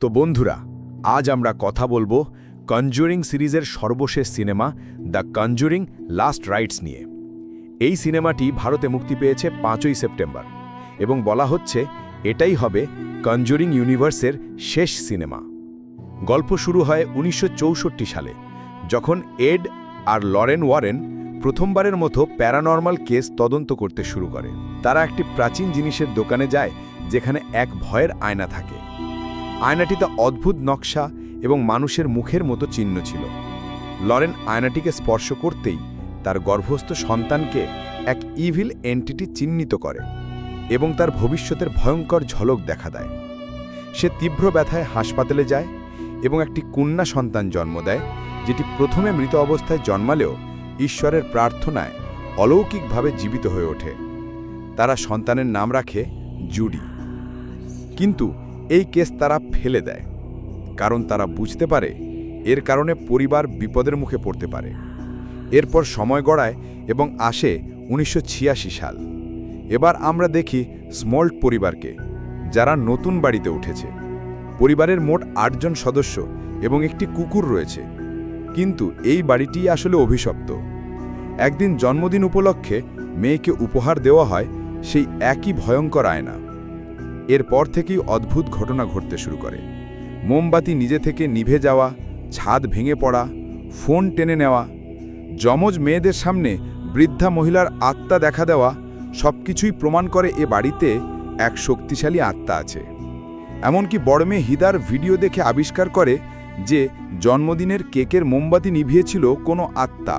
তো বন্ধুরা, আজ আমরা কথা বলবো কনজুরিং সিরিজের সর্বশেষ cinema the conjuring last rights নিয়ে। এই সিনেমাটি ভারতে মুক্তি পেয়েছে 5ই সেপ্টেম্বর এবং বলা হচ্ছে এটাই হবে কনজুরিং ইউনিভার্সের শেষ সিনেমা। গল্প শুরু হয় 1964 সালে, যখন এড আর লরেন ওয়ারেন প্রথমবারের মতো প্যারানর্মাল কেস তদন্ত করতে শুরু করে। তারা একটি প্রাচীন জিনিসের দোকানে যায় যেখানে এক ভয়ের আয়না থাকে। আয়নাটিতে অদ্ভুত নকশা এবং মানুষের মুখের মতো চিহ্ন ছিল। লরেন আয়নাটিকে স্পর্শ করতেই তার গর্ভস্থ সন্তানকে এক ইভিল এন্টিটি চিহ্নিত করে এবং তার ভবিষ্যতের ভয়ঙ্কর ঝলক দেখা দেয়। সে তীব্র ব্যথায় হাসপাতালে যায় এবং একটি কন্যা সন্তান জন্ম দেয়, যেটি প্রথমে মৃত অবস্থায় জন্মালেও ঈশ্বরের প্রার্থনায় অলৌকিকভাবে জীবিত হয়ে ওঠে। তারা সন্তানের নাম রাখে জুডি। কিন্তু এই কেস তারা ফেলে দেয়, কারণ তারা বুঝতে পারে এর কারণে পরিবার বিপদের মুখে পড়তে পারে। এরপর সময় গড়ায় এবং আসে 1986 সাল। এবার আমরা দেখি স্মল্ট পরিবারকে, যারা নতুন বাড়িতে উঠেছে। পরিবারের মোট 8 জন সদস্য এবং একটি কুকুর রয়েছে, কিন্তু এই বাড়িটি আসলে অভিশপ্ত। একদিন জন্মদিন উপলক্ষে মেয়েকে উপহার দেওয়া হয় সেই একই ভয়ঙ্কর আয়না। এরপর থেকেই অদ্ভুত ঘটনা ঘটতে শুরু করে। মোমবাতি নিজে থেকে নিভে যাওয়া, ছাদ ভেঙে পড়া, ফোন টেনে নেওয়া, যমজ মেয়েদের সামনে বৃদ্ধা মহিলার আত্মা দেখা দেওয়া, সবকিছুই প্রমাণ করে এ বাড়িতে এক শক্তিশালী আত্মা আছে। এমনকি বড় মেয়ে হিদার ভিডিও দেখে আবিষ্কার করে যে জন্মদিনের কেকের মোমবাতি নিভিয়েছিল কোনো আত্মা,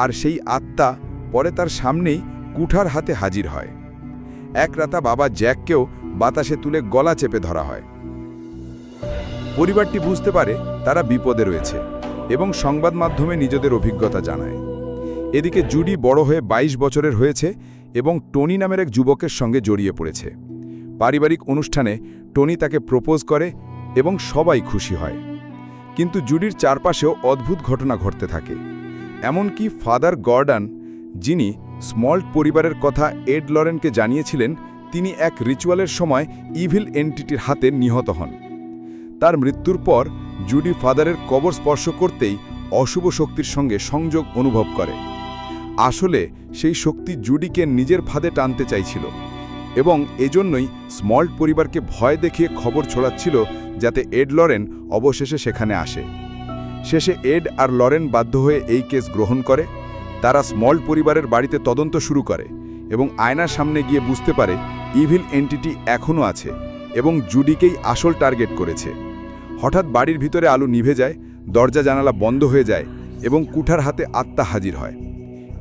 আর সেই আত্মা পরে তার সামনেই কুঠার হাতে হাজির হয়। এক রাতা বাবা জ্যাককেও বাতাসে তুলে গলা চেপে ধরা হয়। পরিবারটি বুঝতে পারে তারা বিপদে রয়েছে এবং সংবাদ মাধ্যমে নিজেদের অভিজ্ঞতা জানায়। এদিকে জুডি বড় হয়ে 22 বছরের হয়েছে এবং টনি নামের এক যুবকের সঙ্গে জড়িয়ে পড়েছে। পারিবারিক অনুষ্ঠানে টনি তাকে প্রপোজ করে এবং সবাই খুশি হয়। কিন্তু জুডির চারপাশেও অদ্ভুত ঘটনা ঘটতে থাকে। এমনকি ফাদার গর্ডন, যিনি স্মল্ট পরিবারের কথা এড লরেনকে জানিয়েছিলেন, তিনি এক রিচুয়ালের সময় ইভিল এন্টিটির হাতে নিহত হন। তার মৃত্যুর পর জুডি ফাদারের কবর স্পর্শ করতেই অশুভ শক্তির সঙ্গে সংযোগ অনুভব করে। আসলে সেই শক্তি জুডিকে নিজের ফাঁদে টানতে চাইছিল এবং এজন্যই স্মল্ট পরিবারকে ভয় দেখিয়ে খবর ছড়াচ্ছিল, যাতে এড লরেন অবশেষে সেখানে আসে। শেষে এড আর লরেন বাধ্য হয়ে এই কেস গ্রহণ করে। তারা স্মল্ট পরিবারের বাড়িতে তদন্ত শুরু করে এবং আয়নার সামনে গিয়ে বুঝতে পারে ইভিল এন্টিটি এখনও আছে এবং জুডিকেই আসল টার্গেট করেছে। হঠাৎ বাড়ির ভিতরে আলো নিভে যায়, দরজা জানালা বন্ধ হয়ে যায় এবং কুঠার হাতে আত্মা হাজির হয়।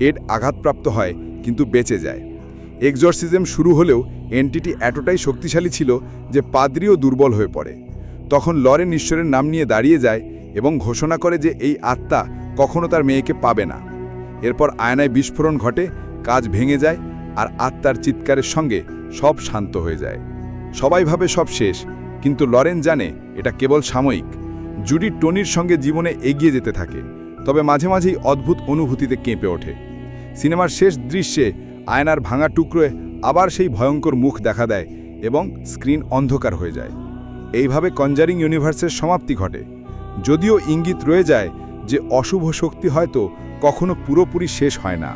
এড আঘাতপ্রাপ্ত হয় কিন্তু বেঁচে যায়। এক্সরসিজম শুরু হলেও এন্টিটি এতটাই শক্তিশালী ছিল যে পাদ্রিও দুর্বল হয়ে পড়ে। তখন লরেন ঈশ্বরের নাম নিয়ে দাঁড়িয়ে যায় এবং ঘোষণা করে যে এই আত্মা কখনো তার মেয়েকে পাবে না। এরপর আয়নায় বিস্ফোরণ ঘটে, কাজ ভেঙে যায় আর আত্মার চিৎকারের সঙ্গে সব শান্ত হয়ে যায়। সবাই ভাবে সব শেষ, কিন্তু লরেন জানে এটা কেবল সাময়িক। জুডি টনির সঙ্গে জীবনে এগিয়ে যেতে থাকে, তবে মাঝে মাঝেই অদ্ভুত অনুভূতিতে কেঁপে ওঠে। সিনেমার শেষ দৃশ্যে আয়নার ভাঙা টুকরোয় আবার সেই ভয়ঙ্কর মুখ দেখা দেয় এবং স্ক্রিন অন্ধকার হয়ে যায়। এইভাবে কনজারিং ইউনিভার্সের সমাপ্তি ঘটে, যদিও ইঙ্গিত রয়ে যায় যে অশুভ শক্তি হয়তো কখনো পুরোপুরি শেষ হয় না।